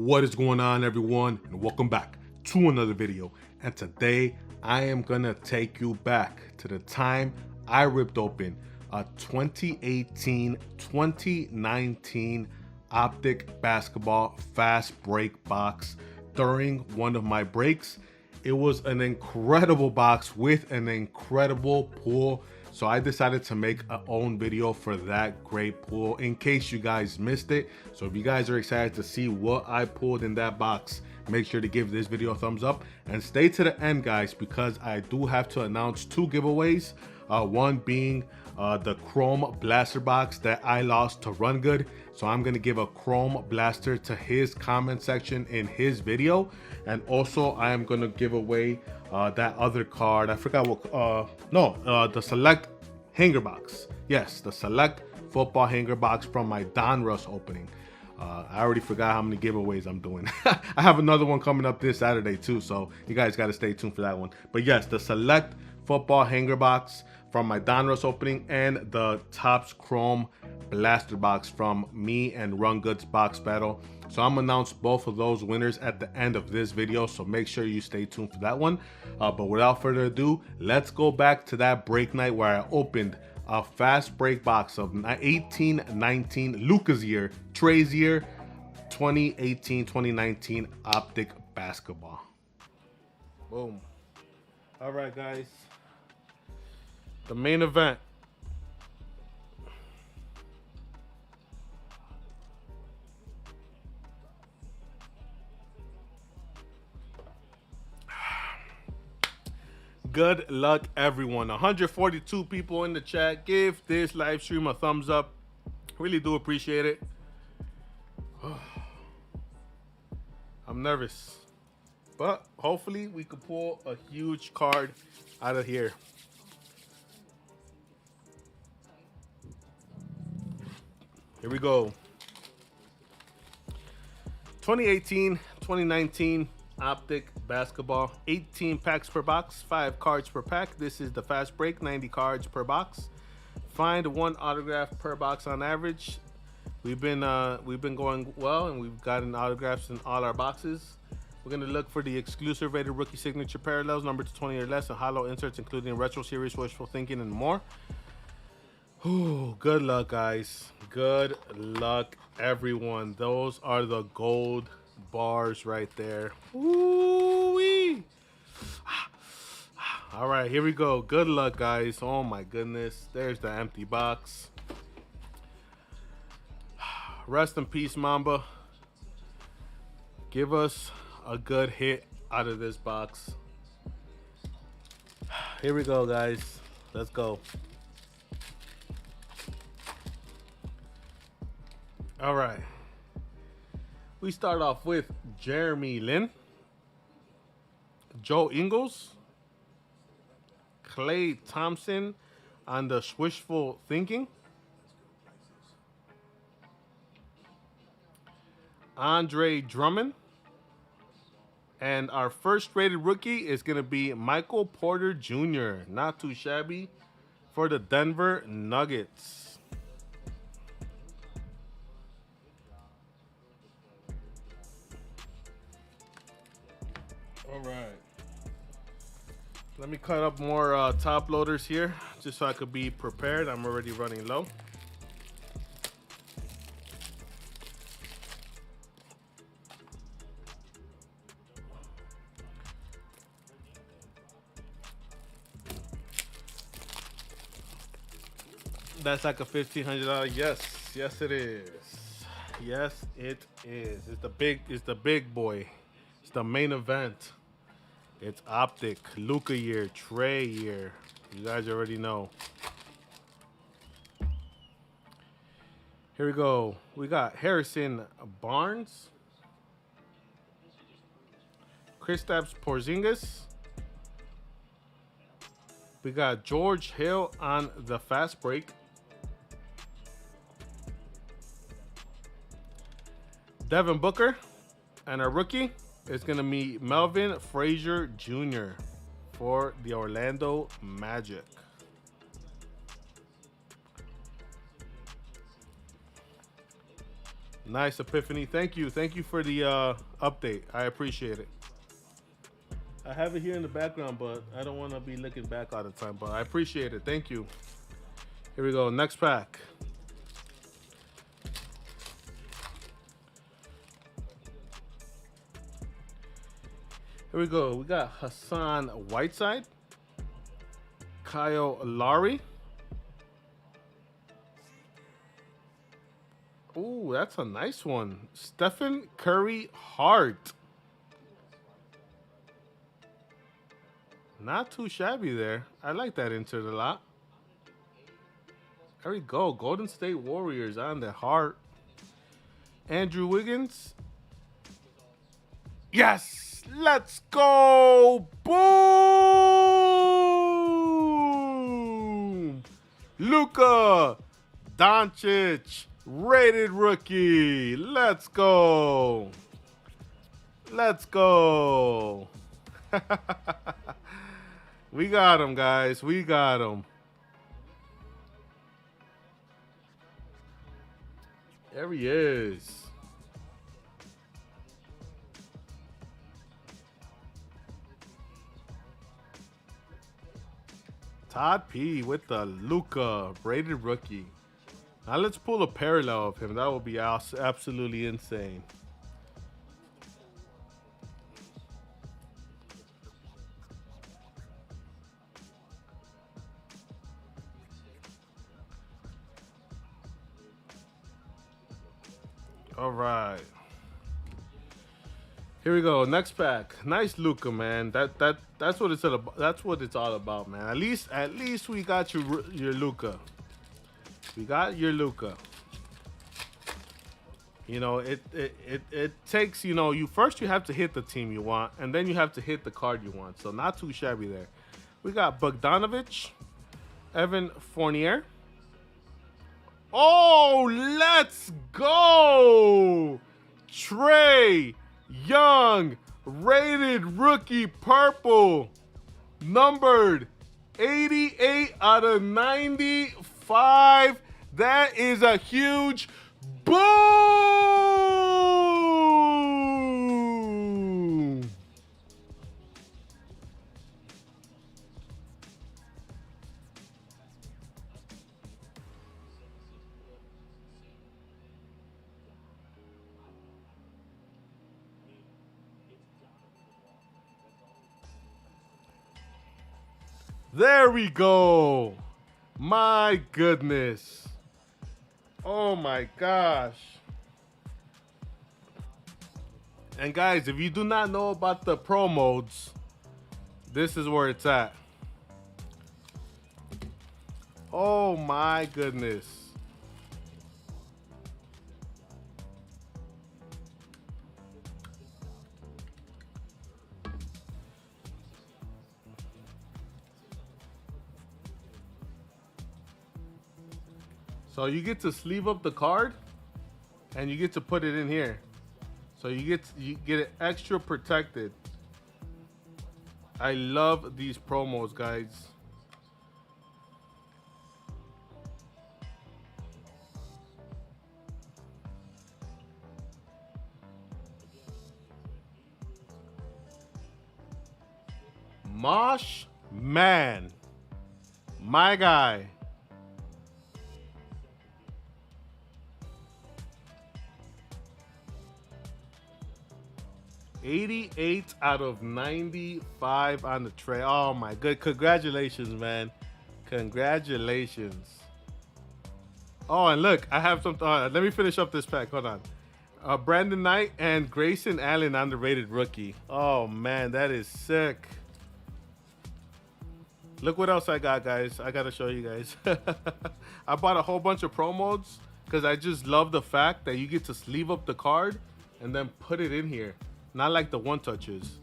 What is going on, everyone, and welcome back to another video. And today I am gonna take you back to the time I ripped open a 2018-2019 Optic basketball fast break box during one of my breaks. It was an incredible box with an incredible pull. So I decided to make an own video for that great pull in case you guys missed it. So if you guys are excited to see what I pulled in that box, make sure to give this video a thumbs up and stay to the end, guys, because I do have to announce two giveaways. One being the Chrome Blaster box that I lost to Run Good. So I'm gonna give a Chrome Blaster to his comment section in his video. And also I am gonna give away that other card. I forgot what, the Select Hanger Box. Yes, the Select Football Hanger Box from my Donruss opening. I already forgot how many giveaways I'm doing. I have another one coming up this Saturday too, so you guys got to stay tuned for that one. But yes, the Select Football Hanger Box from my Donruss opening and the Topps Chrome Blaster box from me and Run Good's box battle. So I'm gonna announce both of those winners at the end of this video, so make sure you stay tuned for that one. But without further ado, let's go back to that break night where I opened a fast break box of 18-19 Luka's year, Trey's year, 2018-2019 Optic basketball. Boom. All right, guys. The main event. Good luck, everyone. 142 people in the chat. Give this live stream a thumbs up. Really do appreciate it. I'm nervous, but hopefully we can pull a huge card out of here. Here we go. 2018-2019 Optic basketball, 18 packs per box, 5 cards per pack. This is the fast break, 90 cards per box. Find one autograph per box on average. We've been going well, and we've gotten autographs in all our boxes. We're gonna look for the exclusive rated rookie signature parallels, number to 20 or less, and hollow inserts, including retro series, wishful thinking, and more. Ooh, good luck, guys. Good luck, everyone. Those are the gold bars right there. Ooh-wee. All right, here we go. Good luck, guys. Oh my goodness. There's the empty box. Rest in peace, Mamba. Give us a good hit out of this box. Here we go, guys. Let's go. All right. We start off with Jeremy Lin, Joe Ingles, Klay Thompson on the wishful thinking, Andre Drummond, and our first rated rookie is going to be Michael Porter Jr. Not too shabby for the Denver Nuggets. All right, let me cut up more top loaders here just so I could be prepared. I'm already running low. That's like a $1,500. Yes it is. Yes it is. It's the big boy. It's the main event. It's Optic, Luka year, Trey year. You guys already know. Here we go. We got Harrison Barnes, Kristaps Porzingis. We got George Hill on the fast break. Devin Booker, and our rookie is going to be Melvin Frazier Jr. for the Orlando Magic. Nice, Epiphany. Thank you. Thank you for the update. I appreciate it. I have it here in the background, but I don't want to be looking back all the time. But I appreciate it. Thank you. Here we go. Next pack. Here we go. We got Hassan Whiteside, Kyle Lowry. Ooh, that's a nice one. Stephen Curry Hart. Not too shabby there. I like that insert a lot. There we go. Golden State Warriors on the heart. Andrew Wiggins. Yes! Let's go! Boom! Luka Doncic, rated rookie. Let's go. Let's go. We got him, guys. We got him. There he is. Todd P with the Luka rated rookie. Now let's pull a parallel of him. That would be absolutely insane. All right. Here we go. Next pack. Nice Luka, man. That's what it's all about. That's what it's all about, man. At least we got your Luka. We got your Luka. You know, it takes, you know, you have to hit the team you want, and then you have to hit the card you want. So not too shabby there. We got Bogdanovich, Evan Fournier. Oh, let's go! Trey Young, rated rookie purple, numbered 88 out of 95. That is a huge boom! There we go. My goodness. Oh my gosh. And guys, if you do not know about the pro modes, this is where it's at. Oh my goodness. So you get to sleeve up the card, and you get to put it in here. So you get it extra protected. I love these promos, guys. Mosh Man, my guy. 88 out of 95 on the tray. Oh my good. Congratulations, man. Congratulations. Oh, and look, I have some. Let me finish up this pack. Hold on. Brandon Knight and Grayson Allen, underrated rookie. Oh man, that is sick. Look what else I got, guys. I gotta show you guys. I bought a whole bunch of pro modes because I just love the fact that you get to sleeve up the card and then put it in here. Not like the one touches.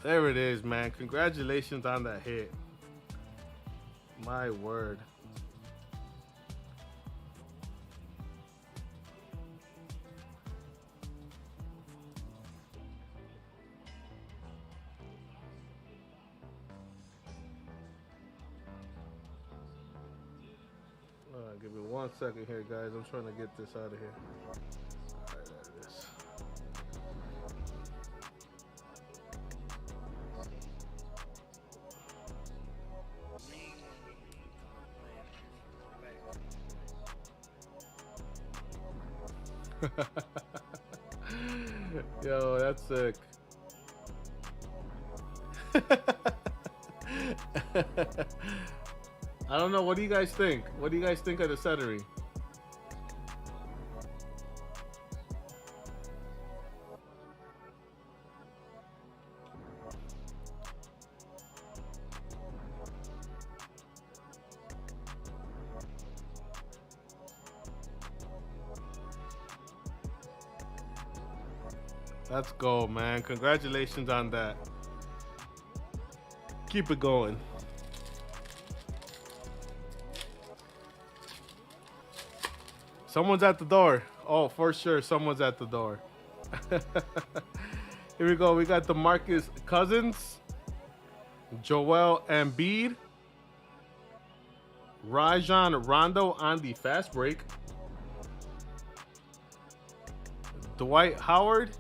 There it is, man. Congratulations on that hit. My word. 1 second here, guys. I'm trying to get this out of here. All right, there it is. Yo, that's sick. I don't know. What do you guys think? What do you guys think of the centering? Let's go, man. Congratulations on that. Keep it going. Someone's at the door. Oh, for sure, someone's at the door. Here we go. We got the Marcus Cousins, Joel Embiid, Rajon Rondo on the fast break, Dwight Howard,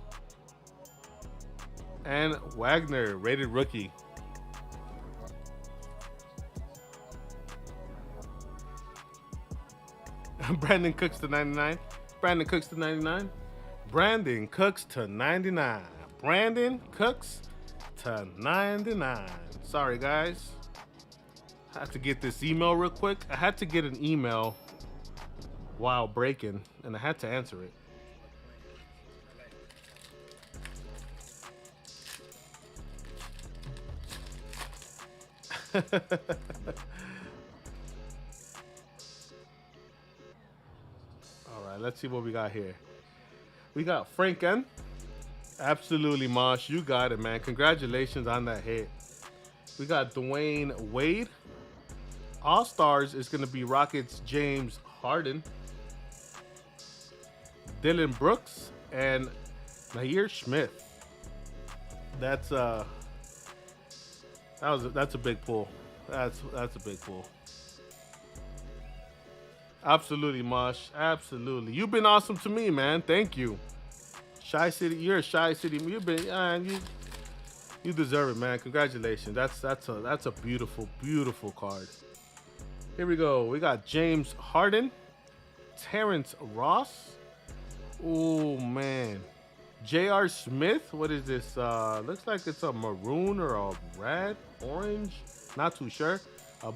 and Wagner, rated rookie. Brandon Cooks to 99. Brandon Cooks to 99. Brandon Cooks to 99. Brandon Cooks to 99. Sorry, guys. I have to get this email real quick. I had to get an email while breaking, and I had to answer it. All right, let's see what we got here. We got Franken. Absolutely, Mosh. You got it, man. Congratulations on that hit. We got Dwayne Wade. All-Stars is going to be Rockets James Harden, Dylan Brooks, and Nair Smith. That's a big pull. That's a big pull. Absolutely, Mosh. Absolutely. You've been awesome to me, man. Thank you. ChiCity, you're a ChiCity. You've been you deserve it, man. Congratulations. That's a beautiful, beautiful card. Here we go. We got James Harden, Terrence Ross. Oh man. J.R. Smith. What is this? Looks like it's a maroon or a red, orange. Not too sure.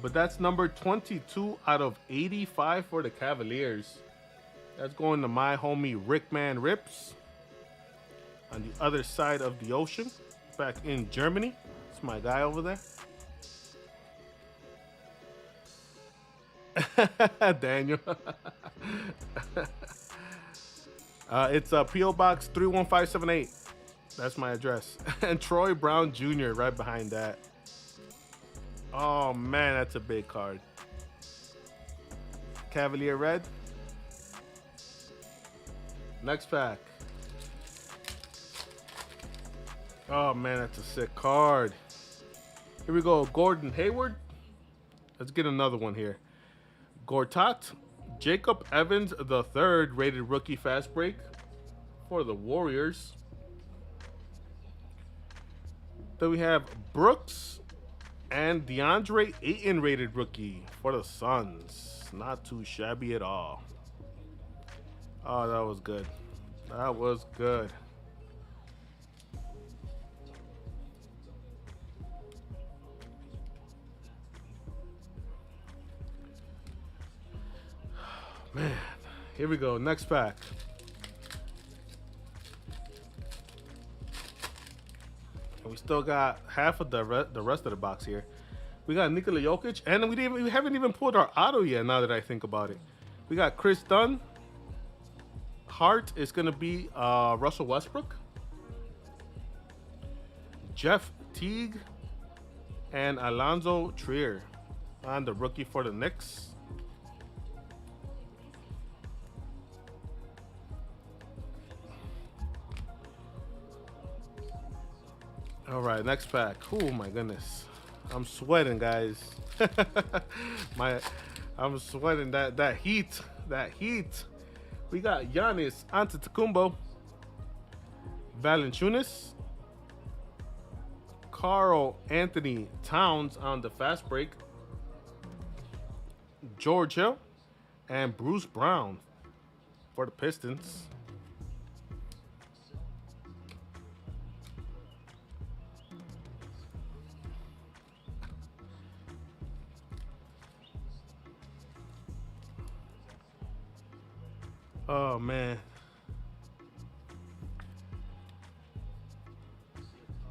But that's number 22 out of 85 for the Cavaliers. That's going to my homie Rickman Rips on the other side of the ocean, back in Germany. It's my guy over there. Daniel. It's P.O. Box 31578. That's my address. And Troy Brown Jr. right behind that. Oh man, that's a big card. Cavalier red. Next pack. Oh man, that's a sick card. Here we go. Gordon Hayward. Let's get another one here. Gortat. Jacob Evans III, rated rookie fast break for the Warriors. Then we have Brooks and DeAndre Ayton, rated rookie for the Suns. Not too shabby at all. Oh, that was good. That was good. Man, here we go. Next pack. And we still got half of the rest of the box here. We got Nikola Jokic, and we haven't even pulled our auto yet. Now that I think about it, we got Chris Dunn. Hart is gonna be Russell Westbrook, Jeff Teague, and Alonzo Trier on the rookie for the Knicks. All right, next pack. Oh my goodness, I'm sweating, guys. I'm sweating. That heat that heat. We got Giannis Antetokounmpo, Valanciunas, Karl Anthony Towns on the fast break, George Hill, and Bruce Brown for the Pistons. Oh man.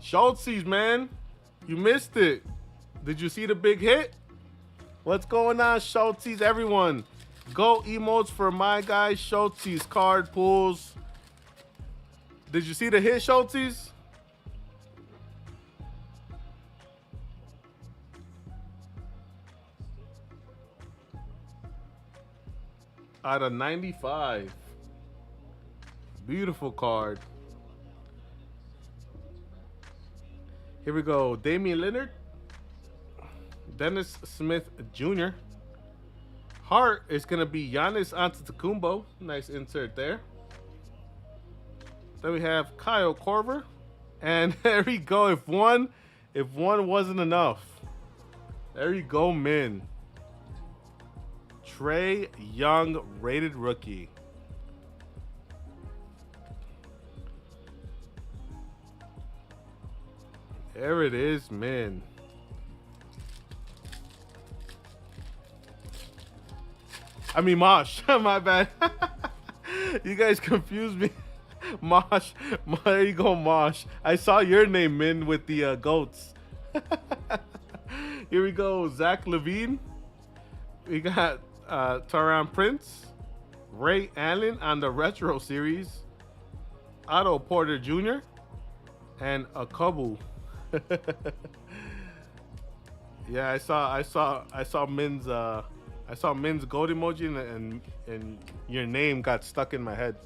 Schultz, man. You missed it. Did you see the big hit? What's going on, Schultz? Everyone. Go emotes for my guy Schultz card pulls. Did you see the hit, Schultz? Out of 95. Beautiful card. Here we go. Damian Lillard. Dennis Smith Jr. Heart is going to be Giannis Antetokounmpo. Nice insert there. Then we have Kyle Korver. And there we go. If one wasn't enough. There you go, Min. Trae Young rated rookie. There it is, man. I mean, Mosh. My bad. You guys confused me. Mosh. There you go, Mosh. I saw your name, Min, with the goats. Here we go. Zach LaVine. We got Taran Prince. Ray Allen on the Retro Series. Otto Porter Jr. And Akabu. Yeah, I saw Min's goat emoji and your name got stuck in my head.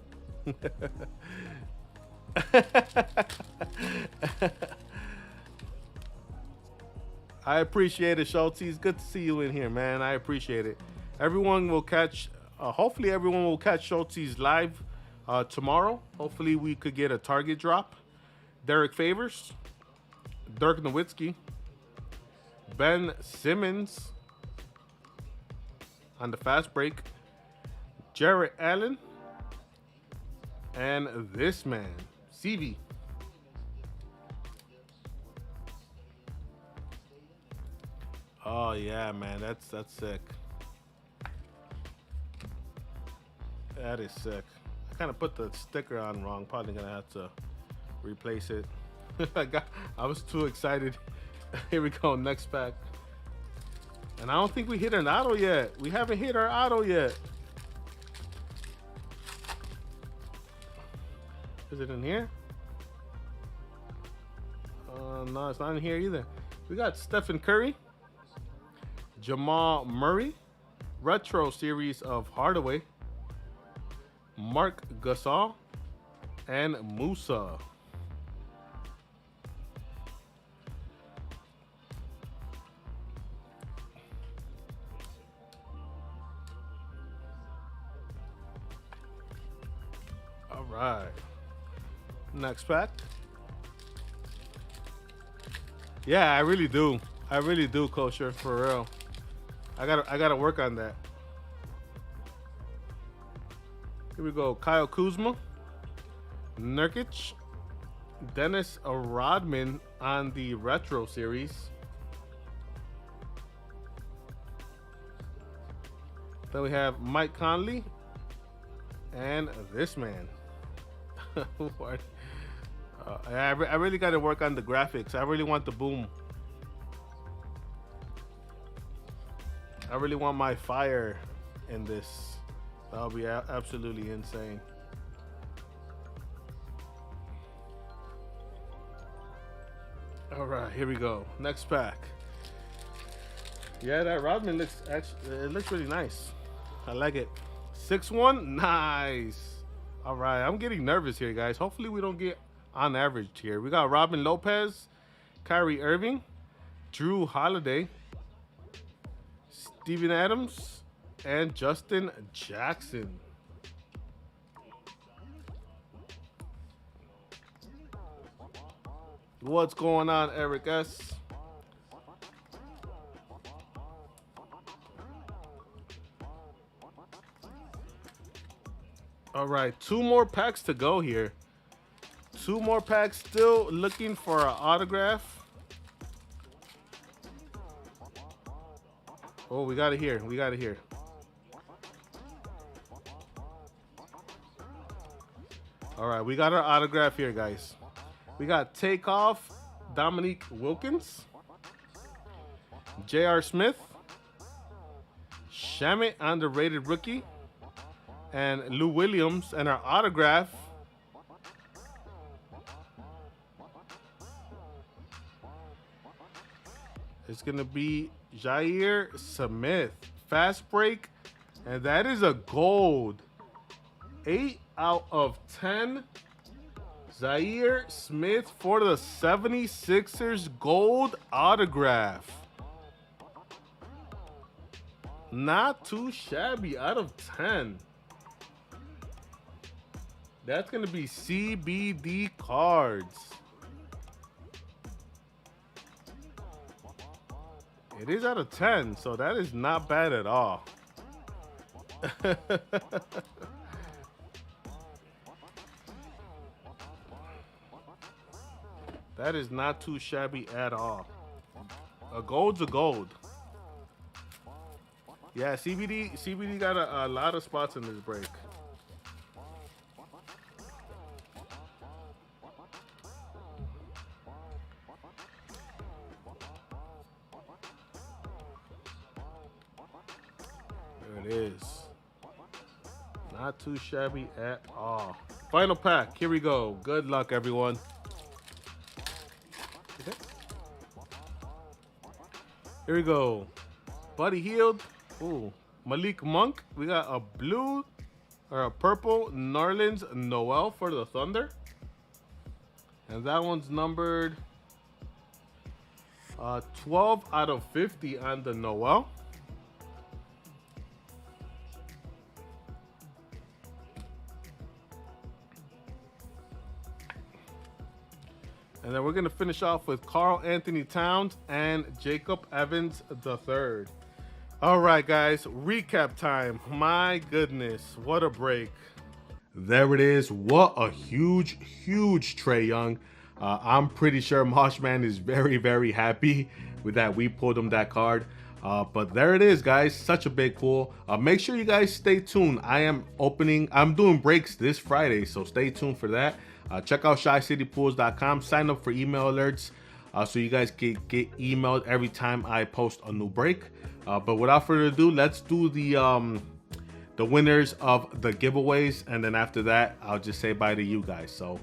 I appreciate it, Schultz. Good to see you in here, man. I appreciate it. Everyone will catch. Hopefully, everyone will catch Schultz live tomorrow. Hopefully, we could get a target drop. Derek Favors, Dirk Nowitzki, Ben Simmons on the fast break, Jarrett Allen, and this man, CV. Oh yeah, man, that's sick. That is sick. I kind of put the sticker on wrong. Probably gonna have to replace it. I was too excited. Here we go, next pack. And I don't think we hit an auto yet. We haven't hit our auto yet. Is it in here? No, it's not in here either. We got Stephen Curry, Jamal Murray, Retro Series of Hardaway, Mark Gasol, and Musa. All right. Next pack. Yeah, I really do. I really do, Kosher, for real. I gotta work on that. Here we go. Kyle Kuzma, Nurkic, Dennis Rodman on the Retro Series. Then we have Mike Conley and this man. What? I really got to work on the graphics. I really want the boom. I really want my fire in this. That'll be absolutely insane. All right, here we go. Next pack. Yeah, that Rodman looks it looks really nice. I like it. 6-1, nice. All right, I'm getting nervous here, guys. Hopefully we don't get on average here. We got Robin Lopez, Kyrie Irving, Drew Holiday, Steven Adams, and Justin Jackson. What's going on, Eric S? All right, 2 more packs to go here. 2 more packs, still looking for an autograph. Oh, we got it here. We got it here. All right, we got our autograph here, guys. We got Takeoff, Dominique Wilkins, J.R. Smith, Shamit, underrated rookie, and Lou Williams. And our autograph, it's going to be Jair Smith. Fast break, and that is a gold. 8 out of 10. Zaire Smith for the 76ers gold autograph. Not too shabby, out of 10. That's going to be CBD cards. It is out of 10, so that is not bad at all. That is not too shabby at all. A gold's a gold. Yeah, CBD got a lot of spots in this break. There it is. Not too shabby at all. Final pack. Here we go. Good luck, everyone. Here we go. Buddy Hield. Ooh. Malik Monk. We got a blue or a purple Nerlens Noel for the Thunder. And that one's numbered 12 out of 50 on the Noel. And then we're going to finish off with Karl Anthony Towns and Jacob Evans III. All right, guys, recap time. My goodness, what a break. There it is. What a huge, huge Trae Young. I'm pretty sure Moshman is very, very happy with that. We pulled him that card. But there it is, guys. Such a big pull. Make sure you guys stay tuned. I'm doing breaks this Friday, so stay tuned for that. Check out ChiCityPulls.com. Sign up for email alerts so you guys get emailed every time I post a new break. But without further ado, let's do the winners of the giveaways, and then after that, I'll just say bye to you guys. So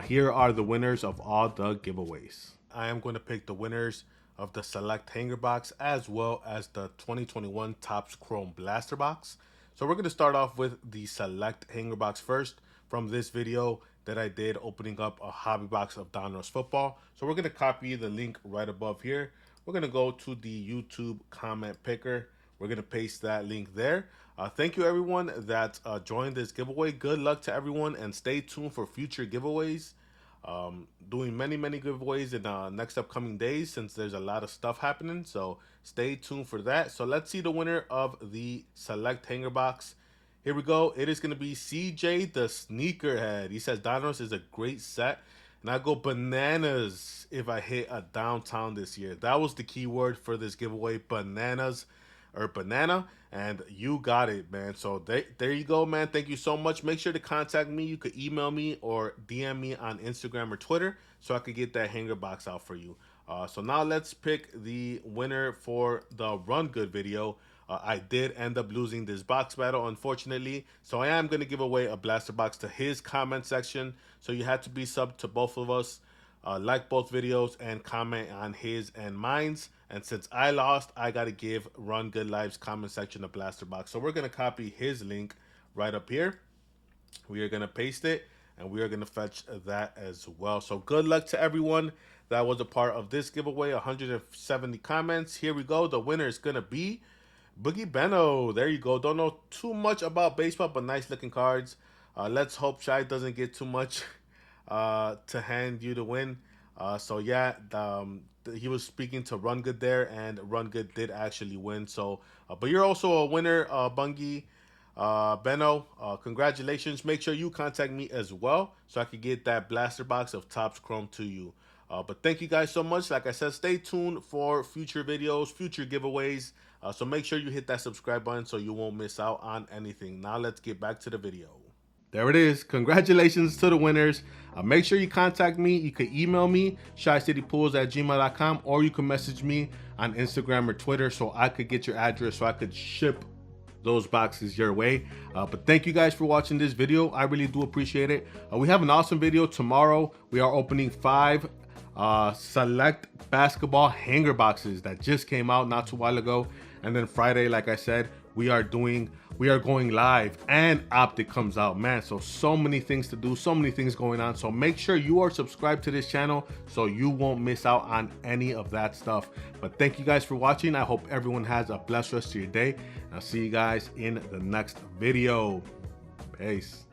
here are the winners of all the giveaways. I am going to pick the winners of the Select Hanger Box as well as the 2021 Topps Chrome Blaster Box. So we're going to start off with the Select Hanger Box first from this video that I did opening up a hobby box of Donruss football. So we're going to copy the link right above here. We're going to go to the YouTube comment picker. We're going to paste that link there. Thank you everyone that joined this giveaway. Good luck to everyone, and stay tuned for future giveaways. Doing many giveaways in next upcoming days since there's a lot of stuff happening. So stay tuned for that. So let's see the winner of the Select Hanger Box. Here we go. It is going to be CJ the Sneakerhead. He says Donruss is a great set, and I go bananas if I hit a downtown this year. That was the key word for this giveaway, bananas or banana, and you got it, man. So there you go, man. Thank you so much. Make sure to contact me. You could email me or DM me on Instagram or Twitter so I could get that hanger box out for you. So now let's pick the winner for the Run Good video. I did end up losing this box battle, unfortunately. So I am going to give away a blaster box to his comment section. So you had to be subbed to both of us, like both videos, and comment on his and mine's. And since I lost, I got to give Run Good Live's comment section a blaster box. So we're going to copy his link right up here. We are going to paste it, and we are going to fetch that as well. So good luck to everyone that was a part of this giveaway. 170 comments. Here we go. The winner is going to be Boogie Benno, there you go. Don't know too much about baseball, but nice looking cards. Let's hope Shai doesn't get too much to hand you to win. So yeah, he was speaking to Run Good there, and Run Good did actually win. So, but you're also a winner, Bungie. Benno, congratulations. Make sure you contact me as well so I could get that blaster box of Topps Chrome to you. But thank you guys so much. Like I said, stay tuned for future videos, future giveaways. So make sure you hit that subscribe button so you won't miss out on anything. Now let's get back to the video. There it is. Congratulations to the winners. Make sure you contact me. You can email me, ChiCityPulls@gmail.com, or you can message me on Instagram or Twitter so I could get your address so I could ship those boxes your way. But thank you guys for watching this video. I really do appreciate it. We have an awesome video tomorrow. We are opening 5 select basketball hanger boxes that just came out not too while ago. And then Friday, like I said, we are going live and Optic comes out, man. So many things to do, so many things going on. So make sure you are subscribed to this channel so you won't miss out on any of that stuff. But thank you guys for watching. I hope everyone has a blessed rest of your day. I'll see you guys in the next video. Peace.